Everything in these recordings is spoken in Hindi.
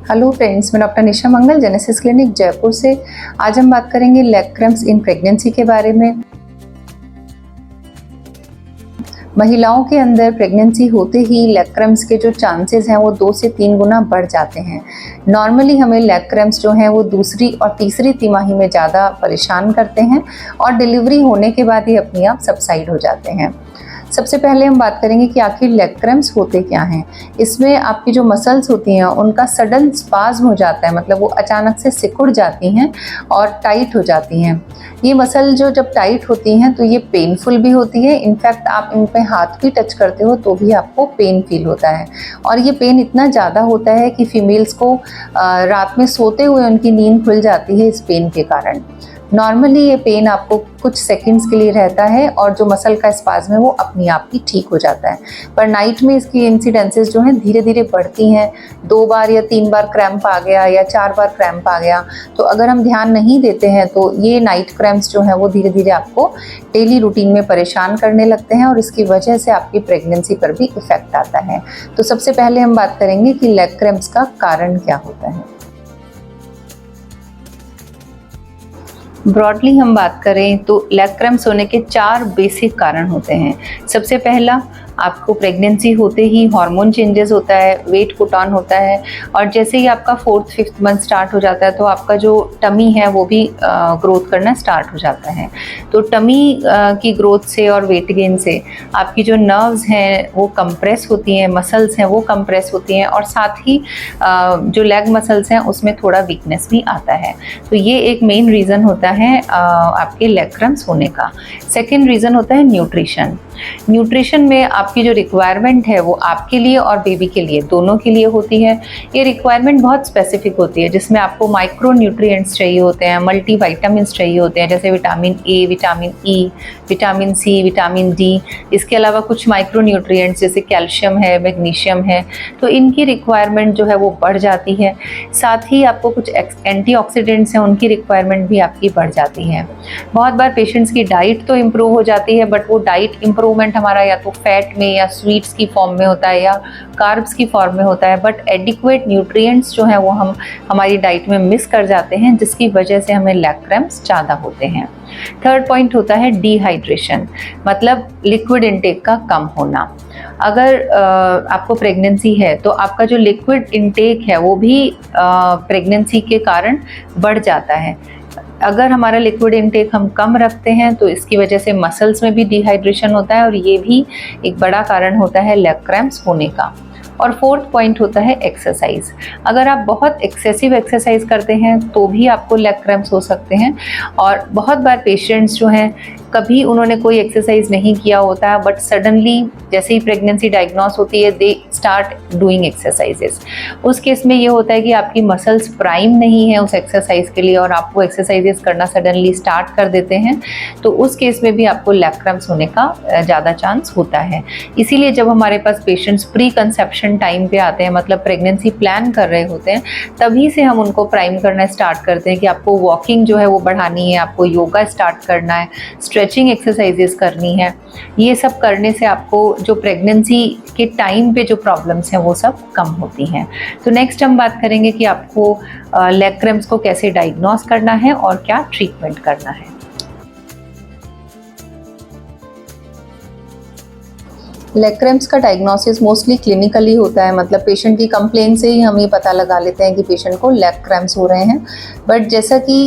हेलो फ्रेंड्स, मैं डॉक्टर निशा मंगल, जेनेसिस क्लिनिक जयपुर से। आज हम बात करेंगे लेग क्रैम्प्स इन प्रेगनेंसी के बारे में। महिलाओं के अंदर प्रेगनेंसी होते ही लेग क्रैम्प्स के जो चांसेस हैं वो 2 से 3 गुना बढ़ जाते हैं। नॉर्मली हमें लेग क्रैम्प्स जो हैं वो दूसरी और तीसरी तिमाही में ज़्यादा परेशान करते हैं और डिलीवरी होने के बाद ही अपने आप सबसाइड हो जाते हैं। सबसे पहले हम बात करेंगे कि आखिर लेग क्रैम्प्स होते क्या हैं। इसमें आपकी जो मसल्स होती हैं उनका सडन स्पाज्म हो जाता है, मतलब वो अचानक से सिकुड़ जाती हैं और टाइट हो जाती हैं। ये मसल जो जब टाइट होती हैं तो ये पेनफुल भी होती है। इनफैक्ट आप इन पे हाथ भी टच करते हो तो भी आपको पेन फील होता है और ये पेन इतना ज़्यादा होता है कि फीमेल्स को रात में सोते हुए उनकी नींद खुल जाती है इस पेन के कारण। नॉर्मली ये पेन आपको कुछ सेकंड्स के लिए रहता है और जो मसल का स्पाज्म है वो अपने आप ही ठीक हो जाता है, पर नाइट में इसकी इंसिडेंसेस जो हैं धीरे धीरे बढ़ती हैं। 2 बार या 3 बार क्रैम्प आ गया या 4 बार क्रैम्प आ गया तो अगर हम ध्यान नहीं देते हैं तो ये नाइट क्रैम्प्स जो हैं वो धीरे धीरे आपको डेली रूटीन में परेशान करने लगते हैं और इसकी वजह से आपकी प्रेगनेंसी पर भी इफेक्ट आता है। तो सबसे पहले हम बात करेंगे कि लेग क्रैम्प्स का कारण क्या होता है। ब्रॉडली हम बात करें तो लेग क्रैम्प्स होने के 4 बेसिक कारण होते हैं। सबसे पहला, आपको प्रेगनेंसी होते ही हार्मोन चेंजेस होता है, वेट पुट ऑन होता है और जैसे ही आपका 4th-5th मंथ स्टार्ट हो जाता है तो आपका जो टमी है वो भी ग्रोथ करना स्टार्ट हो जाता है। तो टमी की ग्रोथ से और वेट गेन से आपकी जो नर्व्स हैं वो कंप्रेस होती हैं, मसल्स हैं वो कंप्रेस होती हैं और साथ ही जो लेग मसल्स हैं उसमें थोड़ा वीकनेस भी आता है। तो ये एक मेन रीज़न होता है आपके लेग क्रैम्प्स होने का। सेकेंड रीज़न होता है न्यूट्रिशन। न्यूट्रिशन में आपकी जो रिक्वायरमेंट है वो आपके लिए और बेबी के लिए दोनों के लिए होती है। ये रिक्वायरमेंट बहुत स्पेसिफिक होती है जिसमें आपको माइक्रो न्यूट्रिएंट्स चाहिए होते हैं, मल्टी विटामिन्स चाहिए होते हैं, जैसे vitamin A, vitamin E, vitamin C, vitamin D. इसके अलावा कुछ माइक्रो न्यूट्रिएंट्स जैसे कैल्शियम है, मैग्नीशियम है, तो इनकी रिक्वायरमेंट जो है वो बढ़ जाती है। साथ ही आपको कुछ एंटीऑक्सीडेंट्स हैं उनकी रिक्वायरमेंट भी आपकी बढ़ जाती है। बहुत बार पेशेंट्स की डाइट तो इम्प्रूव हो जाती है बट वो डाइट इम्प्रूवमेंट हमारा या तो फैट में या स्वीट्स की फॉर्म में होता है या कार्ब्स की फॉर्म में होता है, बट एडिक्वेट न्यूट्रिएंट्स जो हैं वो हम हमारी डाइट में मिस कर जाते हैं जिसकी वजह से हमें लेग क्रैम्प्स ज़्यादा होते हैं। थर्ड पॉइंट होता है डिहाइड्रेशन, मतलब लिक्विड इनटेक का कम होना। अगर आपको प्रेगनेंसी है तो आपका जो लिक्विड इनटेक है वो भी प्रेगनेंसी के कारण बढ़ जाता है। अगर हमारा लिक्विड इनटेक हम कम रखते हैं तो इसकी वजह से मसल्स में भी डिहाइड्रेशन होता है और ये भी एक बड़ा कारण होता है लेग क्रैम्प्स होने का। और फोर्थ पॉइंट होता है एक्सरसाइज। अगर आप बहुत एक्सेसिव एक्सरसाइज करते हैं तो भी आपको लेग क्रैम्प्स हो सकते हैं और बहुत बार पेशेंट्स जो हैं कभी उन्होंने कोई एक्सरसाइज नहीं किया होता है बट सडनली जैसे ही प्रेगनेंसी डायग्नोस होती है दे स्टार्ट डूइंग एक्सरसाइजेस। उस केस में ये होता है कि आपकी मसल्स प्राइम नहीं है उस एक्सरसाइज के लिए और आप वो एक्सरसाइजेस करना सडनली स्टार्ट कर देते हैं, तो उस केस में भी आपको लेग क्रैम्प्स होने का ज़्यादा चांस होता है। इसीलिए जब हमारे पास पेशेंट्स प्री कंसेप्शन टाइम पे आते हैं, मतलब प्रेगनेंसी प्लान कर रहे होते हैं, तभी से हम उनको प्राइम करना स्टार्ट करते हैं कि आपको वॉकिंग जो है वो बढ़ानी है, आपको योगा स्टार्ट करना है, स्ट्रेचिंग एक्सरसाइजेस करनी है। ये सब करने से आपको जो प्रेगनेंसी के टाइम पे जो प्रॉब्लम्स हैं वो सब कम होती हैं। तो नेक्स्ट हम बात करेंगे कि आपको लेग क्रैम्प्स को कैसे डायग्नोस करना है और क्या ट्रीटमेंट करना है। लेग क्रैम्प्स का डायग्नोसिस मोस्टली क्लिनिकली होता है, मतलब पेशेंट की कंप्लेन से ही हम ये पता लगा लेते हैं कि पेशेंट को लेग क्रैम्प्स हो रहे हैं। बट जैसा कि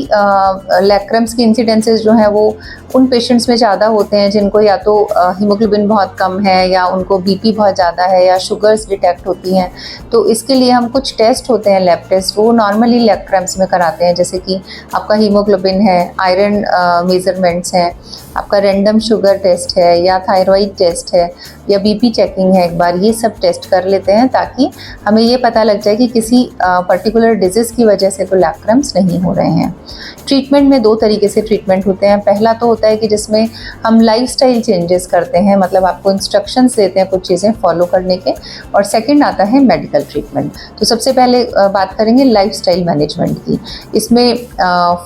लेग क्रैम्प्स की इंसिडेंसेस जो हैं वो उन पेशेंट्स में ज़्यादा होते हैं जिनको या तो हीमोग्लोबिन बहुत कम है या उनको बीपी बहुत ज़्यादा है या शुगर्स डिटेक्ट होती हैं। तो इसके लिए हम कुछ टेस्ट होते हैं लैब टेस्ट, वो नॉर्मली लेग क्रैम्प्स में कराते हैं, जैसे कि आपका हीमोग्लोबिन है, आयरन मेजरमेंट्स हैं, आपका रैंडम शुगर टेस्ट है या थायराइड टेस्ट है या बीपी चेकिंग है, एक बार ये सब टेस्ट कर लेते हैं ताकि हमें ये पता लग जाए कि किसी पर्टिकुलर डिजीज़ की वजह से तो लेग क्रैम्प्स नहीं हो रहे हैं। ट्रीटमेंट में 2 तरीके से ट्रीटमेंट होते हैं। पहला तो होता है कि जिसमें हम लाइफस्टाइल चेंजेस करते हैं, मतलब आपको इंस्ट्रक्शंस देते हैं कुछ चीज़ें फॉलो करने के, और सेकंड आता है मेडिकल ट्रीटमेंट। तो सबसे पहले बात करेंगे लाइफस्टाइल मैनेजमेंट की। इसमें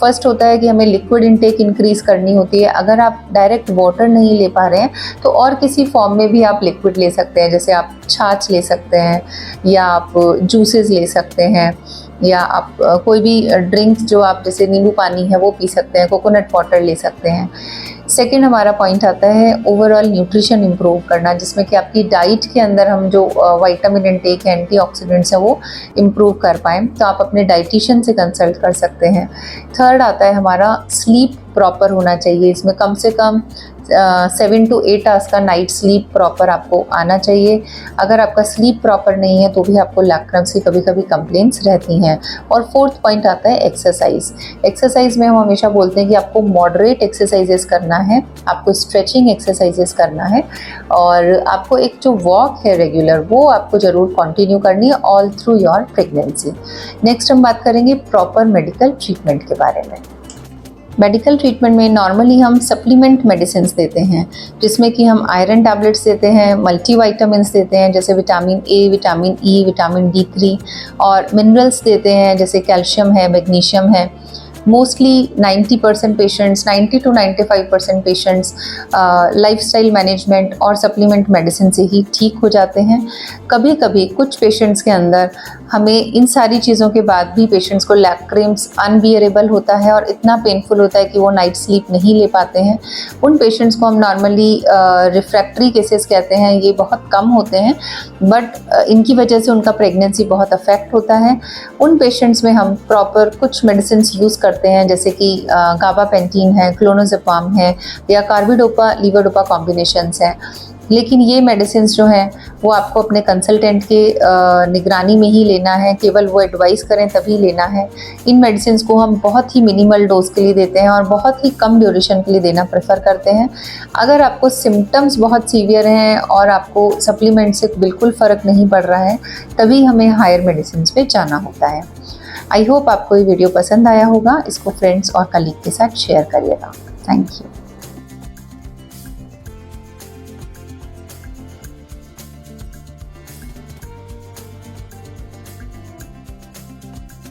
फर्स्ट होता है कि हमें लिक्विड इनटेक इंक्रीज़ करनी होती है। अगर आप डायरेक्ट वाटर नहीं ले पा रहे हैं तो और किसी फॉर्म में भी आप आप लिक्विड ले सकते हैं, जैसे आप छाछ ले सकते हैं या आप जूसेस ले सकते हैं या आप कोई भी ड्रिंक जो आप जैसे नींबू पानी है वो पी सकते हैं, कोकोनट वाटर ले सकते हैं। सेकंड हमारा पॉइंट आता है ओवरऑल न्यूट्रिशन इम्प्रूव करना, जिसमें कि आपकी डाइट के अंदर हम जो विटामिन इंटेक है, एंटीऑक्सीडेंट्स है वो इम्प्रूव कर पाएँ, तो आप अपने डाइटिशियन से कंसल्ट कर सकते हैं। थर्ड आता है हमारा स्लीप प्रॉपर होना चाहिए, इसमें कम से कम 7 to 8 आवर्स का नाइट स्लीप प्रॉपर आपको आना चाहिए। अगर आपका स्लीप प्रॉपर नहीं है तो भी आपको लैक क्रैम्प्स की कभी कभी कंप्लेंट्स रहती हैं। और फोर्थ पॉइंट आता है एक्सरसाइज। एक्सरसाइज में हम हमेशा बोलते हैं कि आपको मॉडरेट एक्सरसाइजेस करना है, आपको स्ट्रेचिंग एक्सरसाइजेस करना है और आपको एक जो वॉक है रेगुलर वो आपको ज़रूर कंटिन्यू करनी है all through your pregnancy. Next हम बात करेंगे प्रॉपर मेडिकल ट्रीटमेंट के बारे में। मेडिकल ट्रीटमेंट में नॉर्मली हम सप्लीमेंट मेडिसिन देते हैं, जिसमें कि हम आयरन टैबलेट्स देते हैं, मल्टी विटामिन्स देते हैं जैसे vitamin A, vitamin E, vitamin D3 और मिनरल्स देते हैं जैसे कैल्शियम है, मैग्नीशियम है। Mostly 90% patients, 90 to 95% patients lifestyle management और सप्लीमेंट मेडिसिन से ही ठीक हो जाते हैं। कभी कभी कुछ पेशेंट्स के अंदर हमें इन सारी चीज़ों के बाद भी पेशेंट्स को लैक क्रैम्प्स अनबियरेबल होता है और इतना पेनफुल होता है कि वो नाइट स्लीप नहीं ले पाते हैं। उन पेशेंट्स को हम नॉर्मली रिफ्रैक्टरी केसेस कहते हैं, ये बहुत कम होते हैं बट इनकी वजह से उनका प्रेगनेंसी बहुत अफेक्ट होता है। उन पेशेंट्स में हम प्रॉपर कुछ मेडिसिन यूज़ करते हैं जैसे कि गाबापेंटीन है, क्लोनोज़ेपाम है या कार्बिडोपा लीवोडोपा कॉम्बिनेशंस हैं। लेकिन ये मेडिसिन जो हैं वो आपको अपने कंसल्टेंट के निगरानी में ही लेना है, केवल वो एडवाइस करें तभी लेना है। इन मेडिसिन को हम बहुत ही मिनिमल डोज के लिए देते हैं और बहुत ही कम ड्यूरेशन के लिए देना प्रेफर करते हैं। अगर आपको सिम्टम्स बहुत सीवियर हैं और आपको सप्लीमेंट से बिल्कुल फ़र्क नहीं पड़ रहा है तभी हमें हायर मेडिसिन पे जाना होता है। आई होप आपको ये वीडियो पसंद आया होगा। इसको फ्रेंड्स और कलीग के साथ शेयर करिएगा। Thank you.